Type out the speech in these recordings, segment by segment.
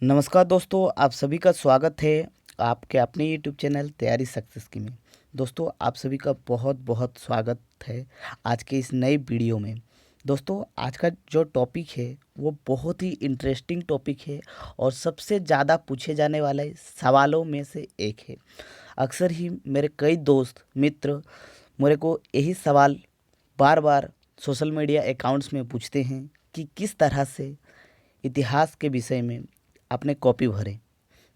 नमस्कार दोस्तों, आप सभी का स्वागत है आपके अपने यूट्यूब चैनल तैयारी सक्सेस की में। दोस्तों, आप सभी का बहुत बहुत स्वागत है आज के इस नए वीडियो में। दोस्तों, आज का जो टॉपिक है वो बहुत ही इंटरेस्टिंग टॉपिक है और सबसे ज़्यादा पूछे जाने वाले सवालों में से एक है। अक्सर ही मेरे कई दोस्त मित्र मेरे को यही सवाल बार बार सोशल मीडिया अकाउंट्स में पूछते हैं कि किस तरह से इतिहास के विषय में अपने कॉपी भरें।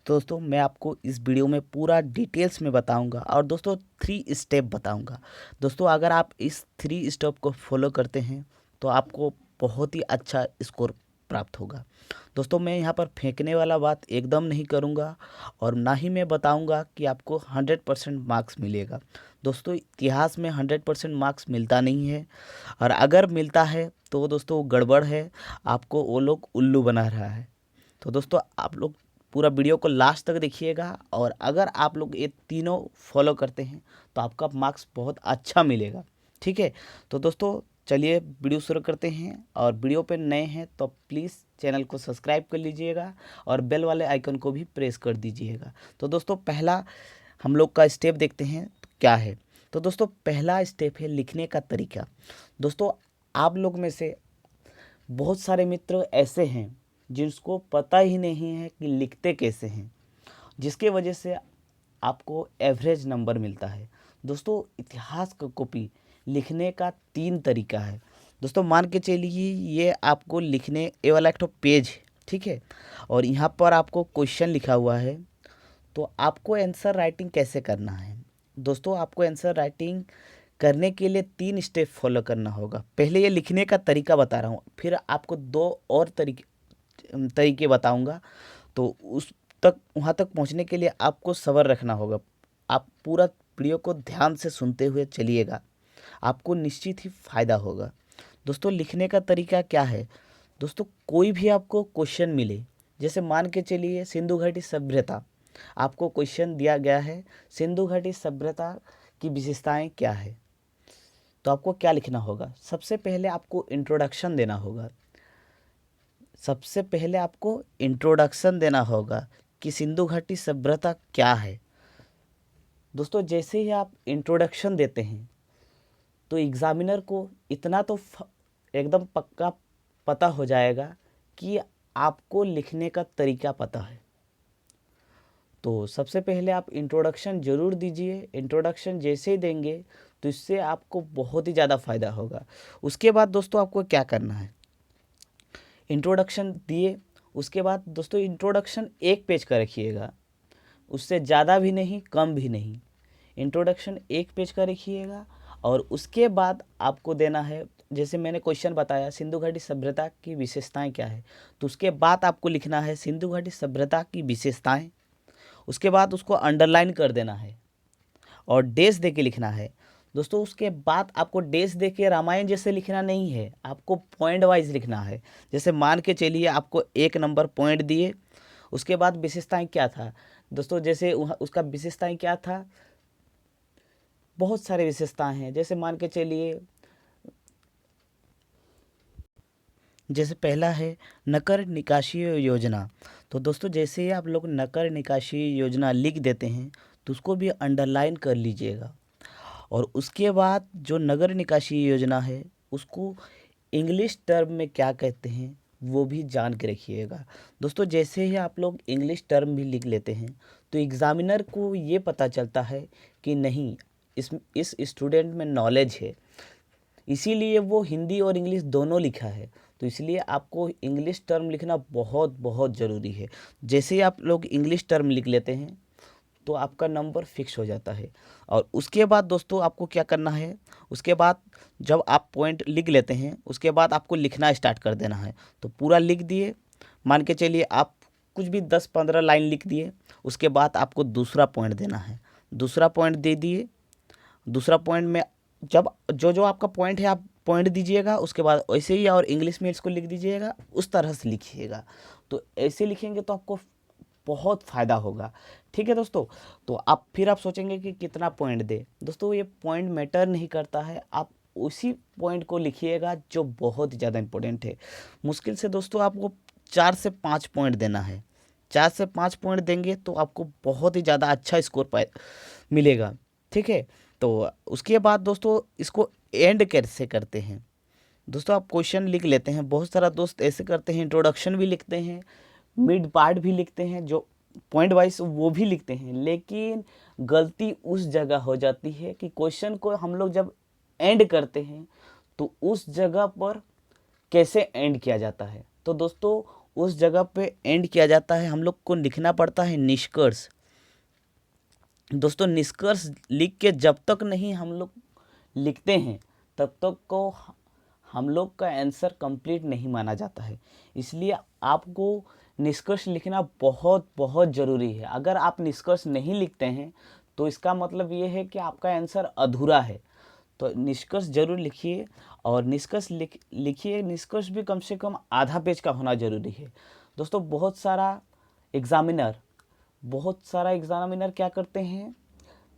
तो दोस्तों, मैं आपको इस वीडियो में पूरा डिटेल्स में बताऊंगा और दोस्तों 3 स्टेप बताऊंगा। दोस्तों, अगर आप इस 3 स्टेप को फॉलो करते हैं तो आपको बहुत ही अच्छा स्कोर प्राप्त होगा। दोस्तों, मैं यहाँ पर फेंकने वाला बात एकदम नहीं करूँगा और ना ही मैं बताऊँगा कि आपको 100% मार्क्स मिलेगा। दोस्तों, इतिहास में 100% मार्क्स मिलता नहीं है और अगर मिलता है तो दोस्तों वो गड़बड़ है, आपको वो लोग उल्लू बना रहा है। तो दोस्तों, आप लोग पूरा वीडियो को लास्ट तक देखिएगा और अगर आप लोग ये तीनों फॉलो करते हैं तो आपका मार्क्स बहुत अच्छा मिलेगा। ठीक है, तो दोस्तों चलिए वीडियो शुरू करते हैं। और वीडियो पे नए हैं तो प्लीज़ चैनल को सब्सक्राइब कर लीजिएगा और बेल वाले आइकन को भी प्रेस कर दीजिएगा। तो दोस्तों, पहला हम लोग का स्टेप देखते हैं तो क्या है। तो दोस्तों, पहला स्टेप है लिखने का तरीका। दोस्तों, आप लोग में से बहुत सारे मित्र ऐसे हैं जिसको पता ही नहीं है कि लिखते कैसे हैं, जिसके वजह से आपको एवरेज नंबर मिलता है। दोस्तों, इतिहास का कॉपी लिखने का 3 तरीका है। दोस्तों, मान के चलिए ये आपको लिखने ये वाला एक तो पेज है, ठीक है, और यहाँ पर आपको क्वेश्चन लिखा हुआ है। तो आपको आंसर राइटिंग कैसे करना है। दोस्तों, आपको आंसर राइटिंग करने के लिए 3 स्टेप फॉलो करना होगा। पहले ये लिखने का तरीका बता रहा हूँ, फिर आपको 2 और तरीके बताऊंगा। तो उस तक वहाँ तक पहुँचने के लिए आपको सब्र रखना होगा। आप पूरा वीडियो को ध्यान से सुनते हुए चलिएगा, आपको निश्चित ही फायदा होगा। दोस्तों, लिखने का तरीका क्या है। दोस्तों, कोई भी आपको क्वेश्चन मिले, जैसे मान के चलिए सिंधु घाटी सभ्यता, आपको क्वेश्चन दिया गया है सिंधु घाटी सभ्यता की विशेषताएं क्या है। तो आपको क्या लिखना होगा, सबसे पहले आपको इंट्रोडक्शन देना होगा। सबसे पहले आपको इंट्रोडक्शन देना होगा कि सिंधु घाटी सभ्यता क्या है। दोस्तों, जैसे ही आप इंट्रोडक्शन देते हैं तो एग्जामिनर को इतना तो एकदम पक्का पता हो जाएगा कि आपको लिखने का तरीका पता है। तो सबसे पहले आप इंट्रोडक्शन ज़रूर दीजिए। इंट्रोडक्शन जैसे ही देंगे तो इससे आपको बहुत ही ज़्यादा फ़ायदा होगा। उसके बाद दोस्तों आपको क्या करना है, इंट्रोडक्शन दिए, उसके बाद दोस्तों इंट्रोडक्शन 1 पेज का रखिएगा, उससे ज़्यादा भी नहीं कम भी नहीं। इंट्रोडक्शन 1 पेज का रखिएगा और उसके बाद आपको देना है, जैसे मैंने क्वेश्चन बताया सिंधु घाटी सभ्यता की विशेषताएं क्या है, तो उसके बाद आपको लिखना है सिंधु घाटी सभ्यता की विशेषताएं। उसके बाद उसको अंडरलाइन कर देना है और डेज दे के लिखना है। दोस्तों, उसके बाद आपको डेज दे के रामायण जैसे लिखना नहीं है, आपको पॉइंट वाइज लिखना है। जैसे मान के चलिए आपको 1 नंबर पॉइंट दिए, उसके बाद विशेषताएं क्या था। दोस्तों, जैसे उसका विशेषताएं क्या था, बहुत सारे विशेषताएं हैं। जैसे मान के चलिए, जैसे पहला है नकर निकासी योजना। तो दोस्तों, जैसे ही आप लोग नकर निकासी योजना लिख देते हैं तो उसको भी अंडरलाइन कर लीजिएगा। और उसके बाद जो नगर निकासी योजना है उसको इंग्लिश टर्म में क्या कहते हैं वो भी जान के रखिएगा। दोस्तों, जैसे ही आप लोग इंग्लिश टर्म भी लिख लेते हैं तो एग्ज़ामिनर को ये पता चलता है कि नहीं, इस स्टूडेंट में नॉलेज है, इसीलिए वो हिंदी और इंग्लिश दोनों लिखा है। तो इसलिए आपको इंग्लिश टर्म लिखना बहुत बहुत ज़रूरी है। जैसे ही आप लोग इंग्लिश टर्म लिख लेते हैं तो आपका नंबर फिक्स हो जाता है। और उसके बाद दोस्तों आपको क्या करना है, उसके बाद जब आप पॉइंट लिख लेते हैं उसके बाद आपको लिखना स्टार्ट कर देना है। तो पूरा लिख दिए, मान के चलिए आप कुछ भी 10-15 लाइन लिख दिए, उसके बाद आपको दूसरा पॉइंट देना है। दूसरा पॉइंट दे दिए, दूसरा पॉइंट में जब जो जो आपका पॉइंट है आप पॉइंट दीजिएगा, उसके बाद ऐसे ही और इंग्लिश में इसको लिख दीजिएगा, उस तरह से लिखिएगा। तो ऐसे लिखेंगे तो आपको बहुत फ़ायदा होगा। ठीक है दोस्तों, तो आप सोचेंगे कि कितना पॉइंट दे। दोस्तों, ये पॉइंट मैटर नहीं करता है, आप उसी पॉइंट को लिखिएगा जो बहुत ही ज़्यादा इंपॉर्टेंट है। मुश्किल से दोस्तों आपको 4 से 5 पॉइंट देना है, 4 से 5 पॉइंट देंगे तो आपको बहुत ही ज़्यादा अच्छा स्कोर पाए मिलेगा। ठीक है, तो उसके बाद दोस्तों इसको एंड कैसे करते हैं। दोस्तों आप क्वेश्चन लिख लेते हैं, बहुत सारा दोस्त ऐसे करते हैं, इंट्रोडक्शन भी लिखते हैं, मिड पार्ट भी लिखते हैं, जो पॉइंट वाइज वो भी लिखते हैं, लेकिन गलती उस जगह हो जाती है कि क्वेश्चन को हम लोग जब एंड करते हैं तो उस जगह पर कैसे एंड किया जाता है। तो दोस्तों उस जगह पे एंड किया जाता है, हम लोग को लिखना पड़ता है निष्कर्ष। दोस्तों निष्कर्ष लिख के जब तक नहीं हम लोग लिखते हैं तब तक को हम लोग का आंसर कंप्लीट नहीं माना जाता है। इसलिए आपको निष्कर्ष लिखना बहुत बहुत ज़रूरी है। अगर आप निष्कर्ष नहीं लिखते हैं तो इसका मतलब ये है कि आपका आंसर अधूरा है। तो निष्कर्ष जरूर लिखिए, और निष्कर्ष लिखिए, निष्कर्ष भी कम से कम आधा पेज का होना जरूरी है। दोस्तों बहुत सारा एग्जामिनर क्या करते हैं,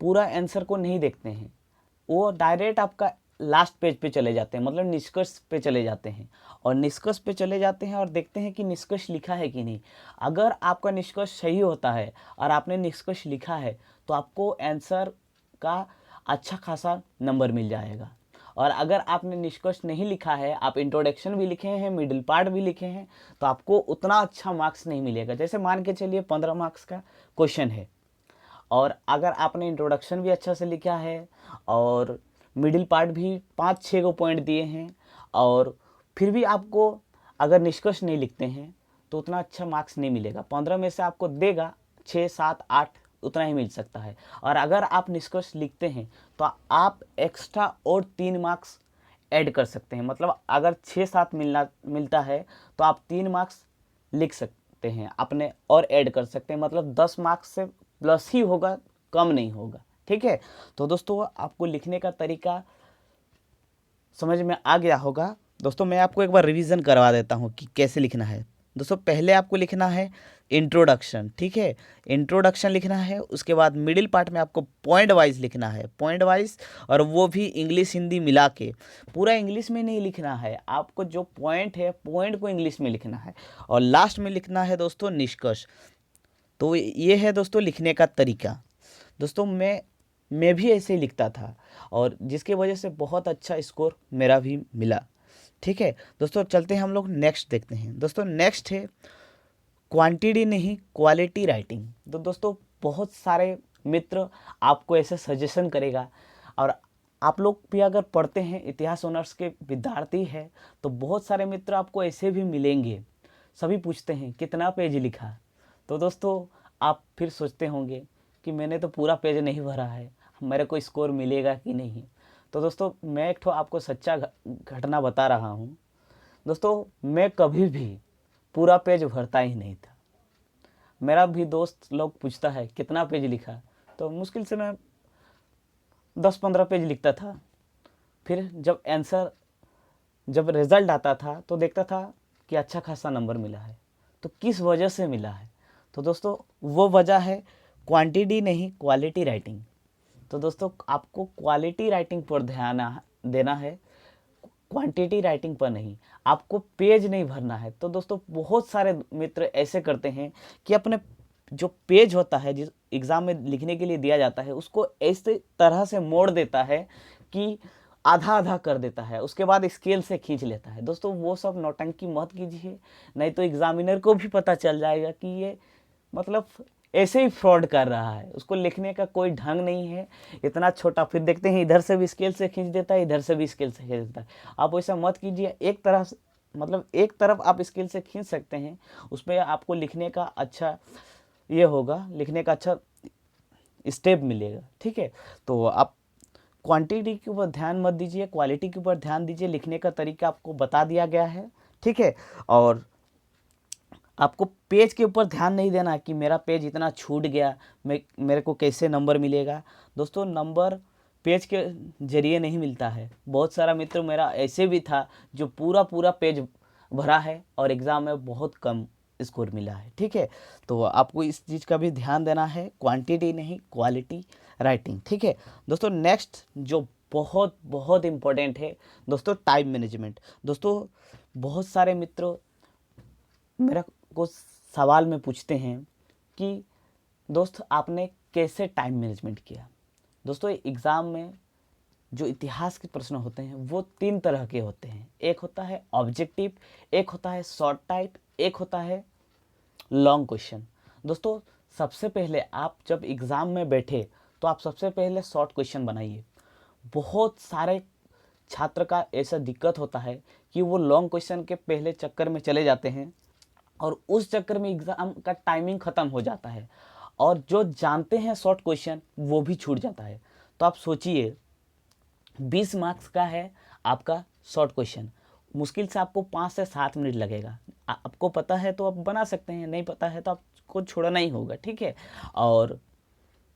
पूरा आंसर को नहीं देखते हैं, वो डायरेक्ट आपका लास्ट पेज पे चले जाते हैं, मतलब निष्कर्ष पे चले जाते हैं, और निष्कर्ष पे चले जाते हैं और देखते हैं कि निष्कर्ष लिखा है कि नहीं। अगर आपका निष्कर्ष सही होता है और आपने निष्कर्ष लिखा है तो आपको आंसर का अच्छा खासा नंबर मिल जाएगा। और अगर आपने निष्कर्ष नहीं लिखा है, आप इंट्रोडक्शन भी लिखे हैं, मिडिल पार्ट भी लिखे हैं, तो आपको उतना अच्छा मार्क्स नहीं मिलेगा। जैसे मान के चलिए 15 मार्क्स का क्वेश्चन है, और अगर आपने इंट्रोडक्शन भी अच्छा से लिखा है और मिडिल पार्ट भी 5-6 को पॉइंट दिए हैं, और फिर भी आपको अगर निष्कर्ष नहीं लिखते हैं तो उतना अच्छा मार्क्स नहीं मिलेगा। 15 में से आपको देगा 6, 7, 8 उतना ही मिल सकता है। और अगर आप निष्कर्ष लिखते हैं तो आप एक्स्ट्रा और 3 मार्क्स ऐड कर सकते हैं। मतलब अगर 6-7 मिलता है तो आप 3 मार्क्स लिख सकते हैं अपने और ऐड कर सकते हैं। मतलब 10 मार्क्स से प्लस ही होगा, कम नहीं होगा। ठीक है, तो दोस्तों आपको लिखने का तरीका समझ में आ गया होगा। दोस्तों मैं आपको एक बार रिवीजन करवा देता हूँ कि कैसे लिखना है। दोस्तों पहले आपको लिखना है इंट्रोडक्शन। ठीक है, इंट्रोडक्शन लिखना है, उसके बाद मिडिल पार्ट में आपको पॉइंट वाइज लिखना है, पॉइंट वाइज, और वो भी इंग्लिश हिंदी मिला के। पूरा इंग्लिश में नहीं लिखना है, आपको जो पॉइंट है पॉइंट को इंग्लिश में लिखना है, और लास्ट में लिखना है दोस्तों निष्कर्ष। तो ये है दोस्तों लिखने का तरीका। दोस्तों मैं भी ऐसे ही लिखता था, और जिसके वजह से बहुत अच्छा स्कोर मेरा भी मिला। ठीक है दोस्तों, चलते हैं हम लोग नेक्स्ट देखते हैं। दोस्तों नेक्स्ट है क्वांटिटी नहीं क्वालिटी राइटिंग। तो दोस्तों बहुत सारे मित्र आपको ऐसे सजेशन करेगा, और आप लोग भी अगर पढ़ते हैं, इतिहास ऑनर्स के विद्यार्थी हैं, तो बहुत सारे मित्र आपको ऐसे भी मिलेंगे। सभी पूछते हैं कितना पेज लिखा। तो दोस्तों आप फिर सोचते होंगे कि मैंने तो पूरा पेज नहीं भरा है, मेरे को स्कोर मिलेगा कि नहीं। तो दोस्तों मैं एक ठो आपको सच्चा घटना बता रहा हूँ। दोस्तों मैं कभी भी पूरा पेज भरता ही नहीं था। मेरा भी दोस्त लोग पूछता है कितना पेज लिखा, तो मुश्किल से मैं 10-15 पेज लिखता था। फिर जब रिज़ल्ट आता था तो देखता था कि अच्छा खासा नंबर मिला है। तो किस वजह से मिला है? तो दोस्तों वो वजह है क्वांटिटी नहीं क्वालिटी राइटिंग। तो दोस्तों आपको क्वालिटी राइटिंग पर ध्यान देना है, क्वांटिटी राइटिंग पर नहीं। आपको पेज नहीं भरना है। तो दोस्तों बहुत सारे मित्र ऐसे करते हैं कि अपने जो पेज होता है, जिस एग्ज़ाम में लिखने के लिए दिया जाता है, उसको ऐसे तरह से मोड़ देता है कि आधा आधा कर देता है, उसके बाद स्केल से खींच लेता है। दोस्तों वो सब नौटंकी मत कीजिए, नहीं तो एग्जामिनर को भी पता चल जाएगा कि ये मतलब ऐसे ही फ्रॉड कर रहा है, उसको लिखने का कोई ढंग नहीं है। इतना छोटा, फिर देखते हैं इधर से भी स्केल से खींच देता है, इधर से भी स्केल से खींच देता है। आप वैसा मत कीजिए। एक तरह से मतलब एक तरफ आप स्केल से खींच सकते हैं, उसमें आपको लिखने का अच्छा ये होगा, लिखने का अच्छा स्टेप मिलेगा। ठीक है, तो आप क्वांटिटी के ऊपर ध्यान मत दीजिए, क्वालिटी के ऊपर ध्यान दीजिए। लिखने का तरीका आपको बता दिया गया है। ठीक है, और आपको पेज के ऊपर ध्यान नहीं देना कि मेरा पेज इतना छूट गया, मेरे को कैसे नंबर मिलेगा। दोस्तों नंबर पेज के जरिए नहीं मिलता है। बहुत सारा मित्र मेरा ऐसे भी था जो पूरा पूरा पेज भरा है और एग्ज़ाम में बहुत कम स्कोर मिला है। ठीक है, तो आपको इस चीज़ का भी ध्यान देना है, क्वांटिटी नहीं क्वालिटी राइटिंग। ठीक है दोस्तों, नेक्स्ट जो बहुत बहुत इम्पोर्टेंट है दोस्तों, टाइम मैनेजमेंट। दोस्तों बहुत सारे मित्रों मेरा को सवाल में पूछते हैं कि दोस्त आपने कैसे टाइम मैनेजमेंट किया। दोस्तों एग्ज़ाम में जो इतिहास के प्रश्न होते हैं वो 3 तरह के होते हैं। एक होता है ऑब्जेक्टिव, एक होता है शॉर्ट टाइप, एक होता है लॉन्ग क्वेश्चन। दोस्तों सबसे पहले आप जब एग्ज़ाम में बैठे तो आप सबसे पहले शॉर्ट क्वेश्चन बनाइए। बहुत सारे छात्र का ऐसा दिक्कत होता है कि वो लॉन्ग क्वेश्चन के पहले चक्कर में चले जाते हैं और उस चक्कर में एग्ज़ाम का टाइमिंग ख़त्म हो जाता है और जो जानते हैं शॉर्ट क्वेश्चन वो भी छूट जाता है। तो आप सोचिए 20 मार्क्स का है आपका शॉर्ट क्वेश्चन, मुश्किल से आपको 5 से 7 मिनट लगेगा। आपको पता है तो आप बना सकते हैं, नहीं पता है तो आपको छोड़ना ही होगा, ठीक है। और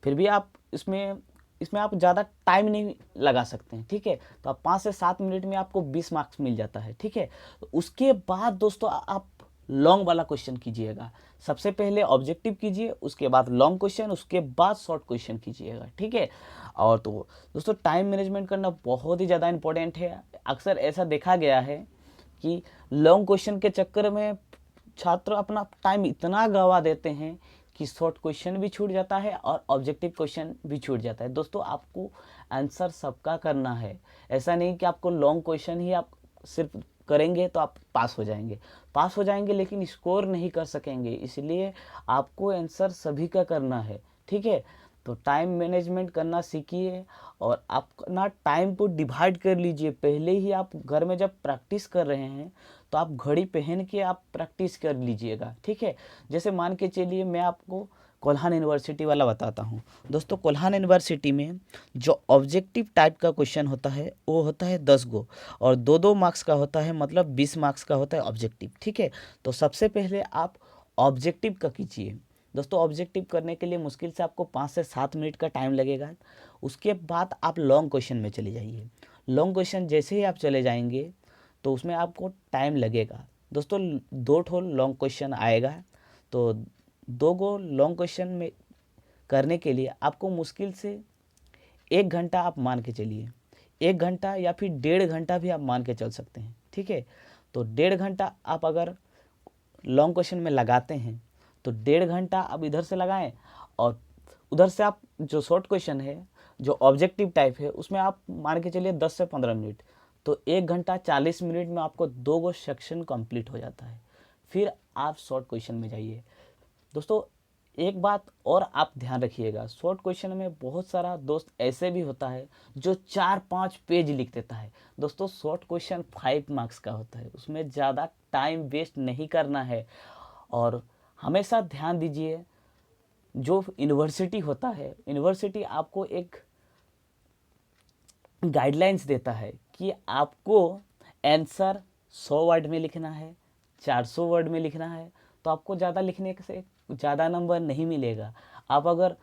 फिर भी आप इसमें आप ज़्यादा टाइम नहीं लगा सकते हैं, ठीक है। तो आप 5 से 7 मिनट में आपको 20 मार्क्स मिल जाता है, ठीक है। तो उसके बाद दोस्तों आप लॉन्ग वाला क्वेश्चन कीजिएगा। सबसे पहले ऑब्जेक्टिव कीजिए, उसके बाद लॉन्ग क्वेश्चन, उसके बाद शॉर्ट क्वेश्चन कीजिएगा, ठीक है। और तो दोस्तों टाइम मैनेजमेंट करना बहुत ही ज़्यादा इंपॉर्टेंट है। अक्सर ऐसा देखा गया है कि लॉन्ग क्वेश्चन के चक्कर में छात्र अपना टाइम इतना गवा देते हैं कि शॉर्ट क्वेश्चन भी छूट जाता है और ऑब्जेक्टिव क्वेश्चन भी छूट जाता है। दोस्तों आपको आंसर सबका करना है, ऐसा नहीं कि आपको लॉन्ग क्वेश्चन ही आप सिर्फ करेंगे तो आप पास हो जाएंगे लेकिन स्कोर नहीं कर सकेंगे। इसलिए आपको आंसर सभी का करना है, ठीक है। तो टाइम मैनेजमेंट करना सीखिए और आप ना टाइम को डिवाइड कर लीजिए। पहले ही आप घर में जब प्रैक्टिस कर रहे हैं तो आप घड़ी पहन के आप प्रैक्टिस कर लीजिएगा, ठीक है। जैसे मान के चलिए मैं आपको कोल्हान यूनिवर्सिटी वाला बताता हूँ। दोस्तों कोल्हान यूनिवर्सिटी में जो ऑब्जेक्टिव टाइप का क्वेश्चन होता है वो होता है 10 गो और 2-2 मार्क्स का होता है, मतलब 20 मार्क्स का होता है ऑब्जेक्टिव, ठीक है। तो सबसे पहले आप ऑब्जेक्टिव का कीजिए। दोस्तों ऑब्जेक्टिव करने के लिए मुश्किल से आपको 5 से 7 मिनट का टाइम लगेगा। उसके बाद आप लॉन्ग क्वेश्चन में चले जाइए। लॉन्ग क्वेश्चन जैसे ही आप चले जाएंगे तो उसमें आपको टाइम लगेगा। दोस्तों 2 ठो लॉन्ग क्वेश्चन आएगा, तो 2 गो लॉन्ग क्वेश्चन में करने के लिए आपको मुश्किल से 1 घंटा आप मान के चलिए, 1 घंटा या फिर 1.5 घंटा भी आप मान के चल सकते हैं, ठीक है। तो 1.5 घंटा आप अगर लॉन्ग क्वेश्चन में लगाते हैं तो 1.5 घंटा आप इधर से लगाएं और उधर से आप जो शॉर्ट क्वेश्चन है जो ऑब्जेक्टिव टाइप है उसमें आप मान के चलिए 10 से 15 मिनट, तो 1 घंटा 40 मिनट में आपको 2 गो सेक्शन कंप्लीट हो जाता है। फिर आप शॉर्ट क्वेश्चन में जाइए। दोस्तों एक बात और आप ध्यान रखिएगा, शॉर्ट क्वेश्चन में बहुत सारा दोस्त ऐसे भी होता है जो 4-5 पेज लिख देता है। दोस्तों शॉर्ट क्वेश्चन 5 मार्क्स का होता है, उसमें ज़्यादा टाइम वेस्ट नहीं करना है। और हमेशा ध्यान दीजिए जो यूनिवर्सिटी होता है, यूनिवर्सिटी आपको एक गाइडलाइंस देता है कि आपको आंसर 100 वर्ड में लिखना है, 400 वर्ड में लिखना है। तो आपको ज़्यादा लिखने से ज़्यादा नंबर नहीं मिलेगा। आप अगर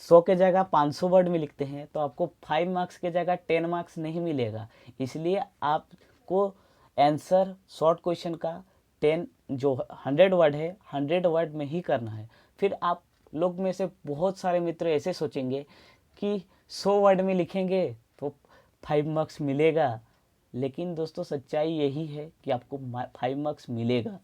100 के जगह 500 वर्ड में लिखते हैं तो आपको 5 मार्क्स के जगह 10 मार्क्स नहीं मिलेगा। इसलिए आपको आंसर शॉर्ट क्वेश्चन का 10 जो 100 वर्ड है 100 वर्ड में ही करना है। फिर आप लोग में से बहुत सारे मित्र ऐसे सोचेंगे कि 100 वर्ड में लिखेंगे तो 5 मार्क्स मिलेगा, लेकिन दोस्तों सच्चाई यही है कि आपको 5 मार्क्स मिलेगा,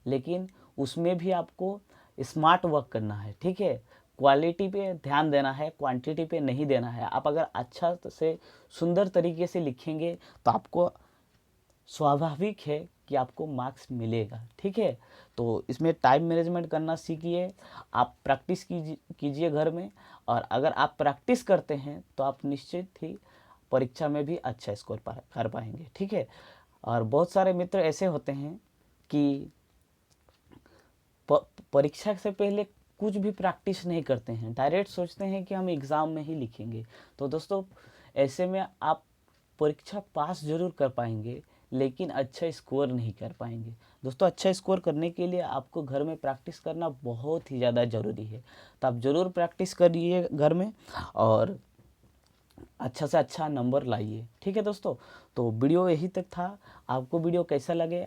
लेकिन उसमें भी आपको स्मार्ट वर्क करना है, ठीक है। क्वालिटी पे ध्यान देना है, क्वांटिटी पे नहीं देना है। आप अगर अच्छा से सुंदर तरीके से लिखेंगे तो आपको स्वाभाविक है कि आपको मार्क्स मिलेगा, ठीक है। तो इसमें टाइम मैनेजमेंट करना सीखिए, आप प्रैक्टिस कीजिए घर में, और अगर आप प्रैक्टिस करते हैं तो आप निश्चित ही परीक्षा में भी अच्छा स्कोर कर पाएंगे, ठीक है। और बहुत सारे मित्र ऐसे होते हैं कि परीक्षा से पहले कुछ भी प्रैक्टिस नहीं करते हैं, डायरेक्ट सोचते हैं कि हम एग्ज़ाम में ही लिखेंगे। तो दोस्तों ऐसे में आप परीक्षा पास जरूर कर पाएंगे लेकिन अच्छा स्कोर नहीं कर पाएंगे। दोस्तों अच्छा स्कोर करने के लिए आपको घर में प्रैक्टिस करना बहुत ही ज़्यादा ज़रूरी है। तो आप ज़रूर प्रैक्टिस करिए घर में और अच्छा से अच्छा नंबर लाइए, ठीक है दोस्तों। तो वीडियो यही तक था। आपको वीडियो कैसा लगे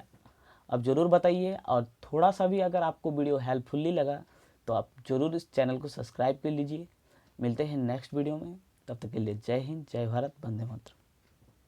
आप ज़रूर बताइए, और थोड़ा सा भी अगर आपको वीडियो हेल्पफुली लगा तो आप ज़रूर इस चैनल को सब्सक्राइब कर लीजिए। मिलते हैं नेक्स्ट वीडियो में, तब तक के लिए जय हिंद, जय भारत, वंदे मातरम।